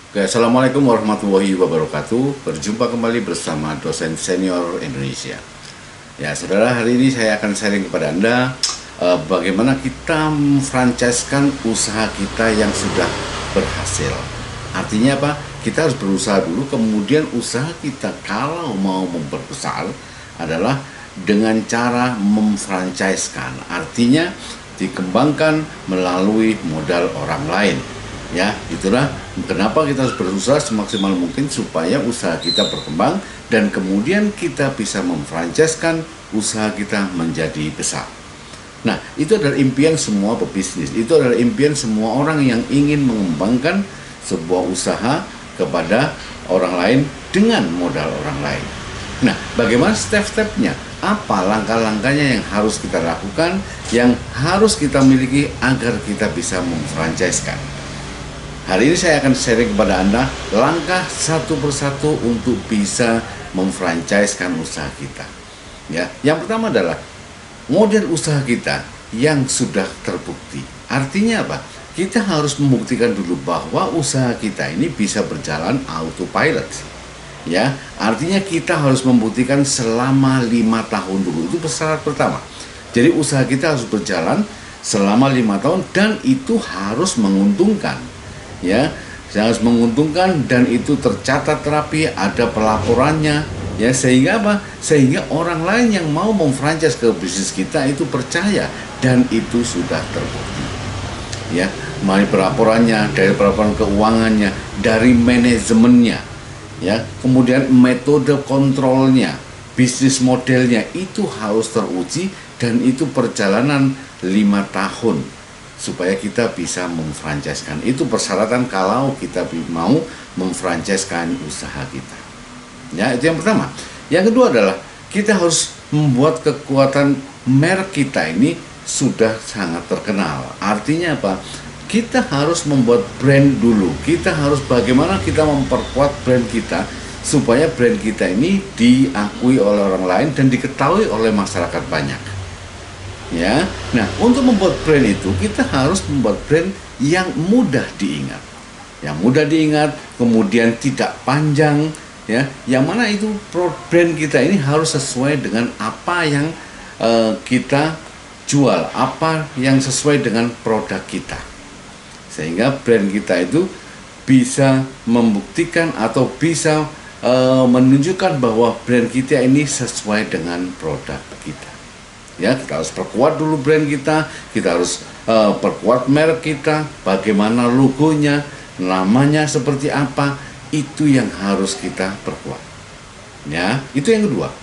Oke, Assalamualaikum warahmatullahi wabarakatuh. Berjumpa kembali bersama dosen senior Indonesia. Ya, saudara, hari ini saya akan sharing kepada Anda bagaimana kita memfranchisekan usaha kita yang sudah berhasil. Artinya apa? Kita harus berusaha dulu, kemudian usaha kita kalau mau memperbesar adalah dengan cara memfranchisekan. Artinya dikembangkan melalui modal orang lain. Ya, itulah kenapa kita harus berusaha semaksimal mungkin supaya usaha kita berkembang dan kemudian kita bisa memfranchisekan usaha kita menjadi besar. Nah, itu adalah impian semua pebisnis. Itu adalah impian semua orang yang ingin mengembangkan sebuah usaha kepada orang lain dengan modal orang lain. Nah, bagaimana step-stepnya? Apa langkah-langkahnya yang harus kita lakukan, yang harus kita miliki agar kita bisa memfranchisekan? Hari ini saya akan sharing kepada Anda langkah satu persatu untuk bisa memfranchisekan usaha kita. Ya, yang pertama adalah model usaha kita yang sudah terbukti. Artinya apa? Kita harus membuktikan dulu bahwa usaha kita ini bisa berjalan autopilot. Ya, artinya kita harus membuktikan selama 5 tahun dulu. Itu syarat pertama. Jadi usaha kita harus berjalan selama 5 tahun dan itu harus menguntungkan. Ya, harus menguntungkan dan itu tercatat rapi, ada pelaporannya, ya, sehingga apa? Sehingga orang lain yang mau memfranchise ke bisnis kita itu percaya dan itu sudah terbukti. Ya, melalui pelaporannya, dari pelaporan keuangannya, dari manajemennya, ya, kemudian metode kontrolnya, bisnis modelnya itu harus teruji dan itu perjalanan 5 tahun. Supaya kita bisa memfranchisekan. Itu persyaratan kalau kita mau memfranchisekan usaha kita. Ya, itu yang pertama. Yang kedua adalah kita harus membuat kekuatan merek kita ini sudah sangat terkenal. Artinya apa? Kita harus membuat brand dulu. Kita harus bagaimana kita memperkuat brand kita supaya brand kita ini diakui oleh orang lain dan diketahui oleh masyarakat banyak. Ya, nah untuk membuat brand itu kita harus membuat brand yang mudah diingat, kemudian tidak panjang, ya, yang mana itu brand kita ini harus sesuai dengan apa yang kita jual, apa yang sesuai dengan produk kita, sehingga brand kita itu bisa membuktikan atau bisa menunjukkan bahwa brand kita ini sesuai dengan produk kita. Ya, kita harus perkuat dulu brand kita harus perkuat merek kita, bagaimana logonya, namanya seperti apa, itu yang harus kita perkuat. Ya, itu yang kedua.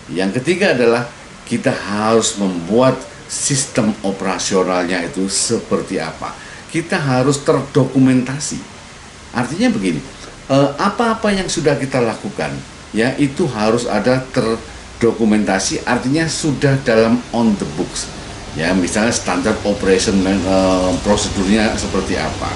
Yang ketiga adalah kita harus membuat sistem operasionalnya itu seperti apa. Kita harus terdokumentasi. Artinya begini, apa-apa yang sudah kita lakukan, ya, itu harus ada dokumentasi, artinya sudah dalam on the books, ya, misalnya standar operation prosedurnya seperti apa,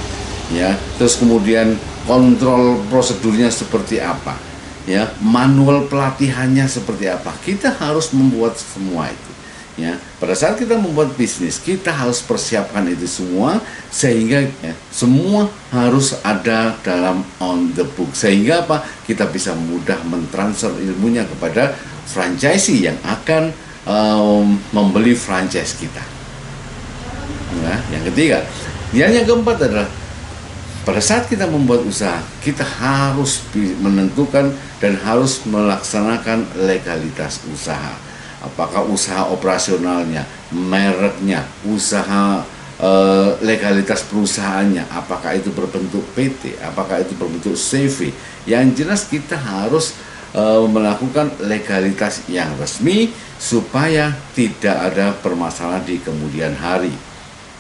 ya, terus kemudian kontrol prosedurnya seperti apa, ya, manual pelatihannya seperti apa. Kita harus membuat semua itu, ya. Pada saat kita membuat bisnis kita harus persiapkan itu semua sehingga ya, semua harus ada dalam on the book, sehingga apa? Kita bisa mudah mentransfer ilmunya kepada franchisee yang akan membeli franchise kita. Nah, yang ketiga, yang keempat adalah pada saat kita membuat usaha, kita harus menentukan dan harus melaksanakan legalitas usaha. Apakah usaha operasionalnya, mereknya, usaha legalitas perusahaannya, apakah itu berbentuk PT, apakah itu berbentuk CV. Yang jelas kita harus melakukan legalitas yang resmi supaya tidak ada permasalahan di kemudian hari.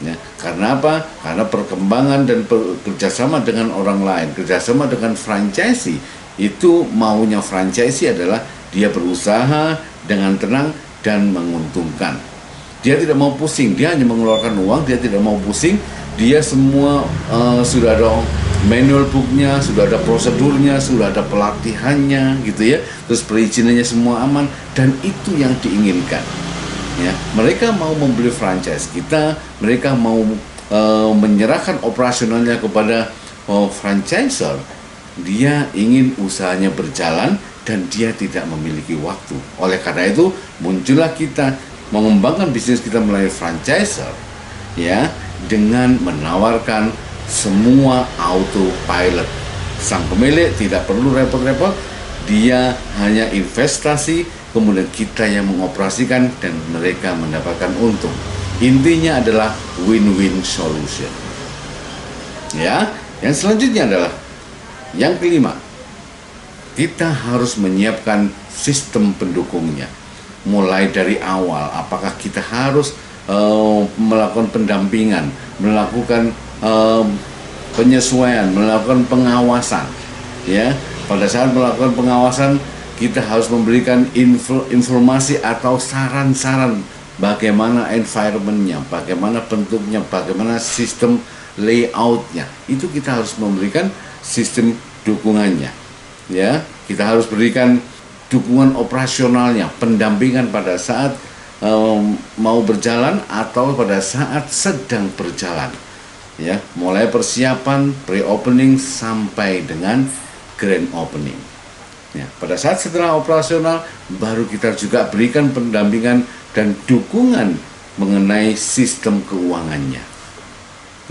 Ya, karena apa? Karena perkembangan dan kerjasama dengan orang lain, kerjasama dengan franchisee, itu maunya franchisee adalah dia berusaha dengan tenang dan menguntungkan. Dia tidak mau pusing, dia hanya mengeluarkan uang, dia tidak mau pusing, dia semua sudah ada manual booknya, sudah ada prosedurnya, sudah ada pelatihannya, gitu ya. Terus perizinannya semua aman dan itu yang diinginkan. Ya, mereka mau membeli franchise kita, mereka mau menyerahkan operasionalnya kepada franchisor, dia ingin usahanya berjalan dan dia tidak memiliki waktu. Oleh karena itu muncullah kita mengembangkan bisnis kita melalui franchisor, ya, dengan menawarkan semua autopilot. Sang pemilik tidak perlu repot-repot, dia hanya investasi, kemudian kita yang mengoperasikan dan mereka mendapatkan untung. Intinya adalah win-win solution. Ya, yang selanjutnya adalah yang kelima, kita harus menyiapkan sistem pendukungnya. Mulai dari awal, apakah kita harus melakukan pendampingan, melakukan penyesuaian, melakukan pengawasan. Ya, pada saat melakukan pengawasan, kita harus memberikan informasi atau saran-saran bagaimana environment-nya, bagaimana bentuknya, bagaimana sistem layout-nya. Itu kita harus memberikan sistem dukungannya. Ya, kita harus berikan dukungan operasionalnya, pendampingan pada saat mau berjalan atau pada saat sedang berjalan. Ya, mulai persiapan pre-opening sampai dengan grand opening. Ya, pada saat setelah operasional baru kita juga berikan pendampingan dan dukungan mengenai sistem keuangannya.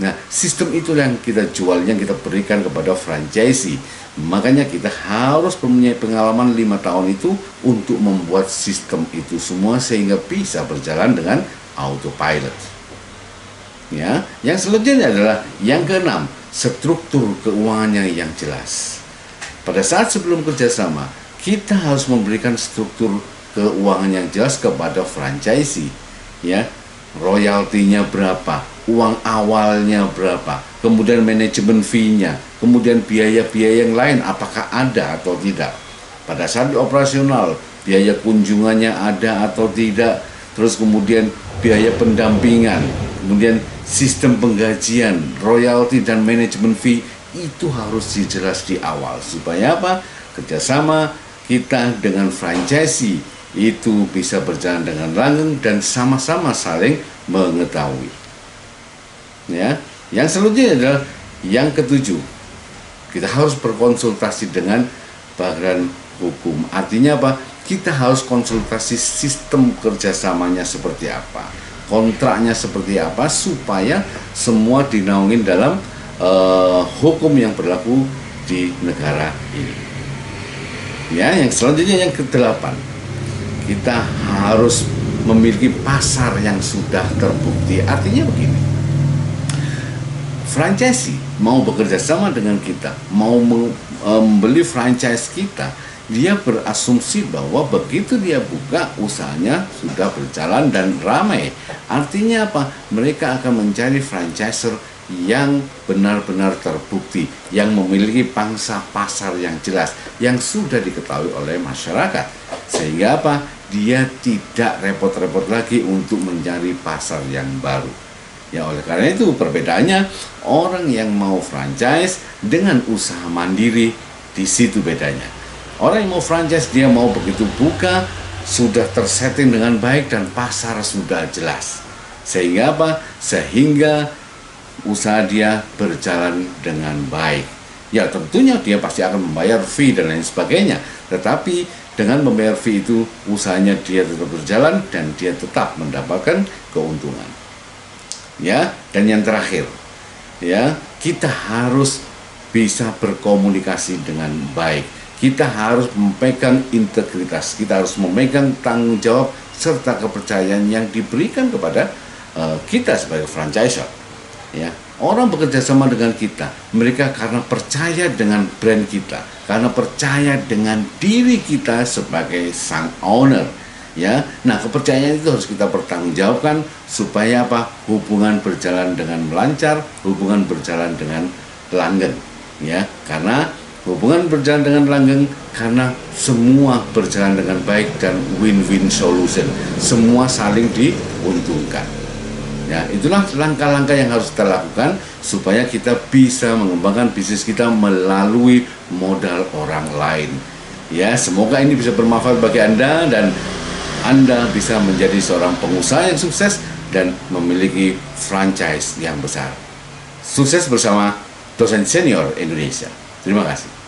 Nah, sistem itu yang kita jual, yang kita berikan kepada franchisee. Makanya kita harus mempunyai pengalaman 5 tahun itu untuk membuat sistem itu semua sehingga bisa berjalan dengan autopilot. Ya, yang selanjutnya adalah yang keenam, struktur keuangannya yang jelas. Pada saat sebelum kerjasama, kita harus memberikan struktur keuangan yang jelas kepada franchisee. Ya, royaltinya berapa, uang awalnya berapa, kemudian manajemen fee-nya, kemudian biaya-biaya yang lain apakah ada atau tidak. Pada saat operasional, biaya kunjungannya ada atau tidak, terus kemudian biaya pendampingan, kemudian sistem penggajian, royalti dan manajemen fee itu harus dijelas di awal supaya apa? Kerjasama kita dengan franchisee itu bisa berjalan dengan langgeng dan sama-sama saling mengetahui. Ya, yang selanjutnya adalah yang ketujuh, kita harus berkonsultasi dengan badan hukum. Artinya apa? Kita harus konsultasi sistem kerjasamanya seperti apa, kontraknya seperti apa, supaya semua dinaungin dalam hukum yang berlaku di negara ini. Ya, yang selanjutnya yang kedelapan, kita harus memiliki pasar yang sudah terbukti. Artinya begini, franchisee mau bekerja sama dengan kita, mau membeli franchise kita, dia berasumsi bahwa begitu dia buka usahanya sudah berjalan dan ramai. Artinya apa? Mereka akan mencari franchisor yang benar-benar terbukti, yang memiliki pangsa pasar yang jelas, yang sudah diketahui oleh masyarakat. Sehingga apa? Dia tidak repot-repot lagi untuk mencari pasar yang baru. Ya, oleh karena itu perbedaannya orang yang mau franchise dengan usaha mandiri, di situ bedanya. Orang yang mau franchise, dia mau begitu buka sudah tersetting dengan baik dan pasar sudah jelas. Sehingga apa? Sehingga usaha dia berjalan dengan baik. Ya, tentunya dia pasti akan membayar fee dan lain sebagainya. Tetapi dengan membayar fee itu usahanya dia tetap berjalan dan dia tetap mendapatkan keuntungan. Ya, dan yang terakhir, ya, kita harus bisa berkomunikasi dengan baik. Kita harus memegang integritas, kita harus memegang tanggung jawab serta kepercayaan yang diberikan kepada kita sebagai franchisor. Ya, orang bekerja sama dengan kita, mereka karena percaya dengan brand kita, karena percaya dengan diri kita sebagai sang owner. Ya, nah kepercayaan itu harus kita pertanggungjawabkan supaya apa? Hubungan berjalan dengan lancar, hubungan berjalan dengan langgeng. Ya, karena hubungan berjalan dengan langgeng karena semua berjalan dengan baik dan win-win solution, semua saling diuntungkan. Ya, itulah langkah-langkah yang harus kita lakukan supaya kita bisa mengembangkan bisnis kita melalui modal orang lain. Ya, semoga ini bisa bermanfaat bagi Anda dan Anda bisa menjadi seorang pengusaha yang sukses dan memiliki franchise yang besar. Sukses bersama dosen senior Indonesia. Terima kasih.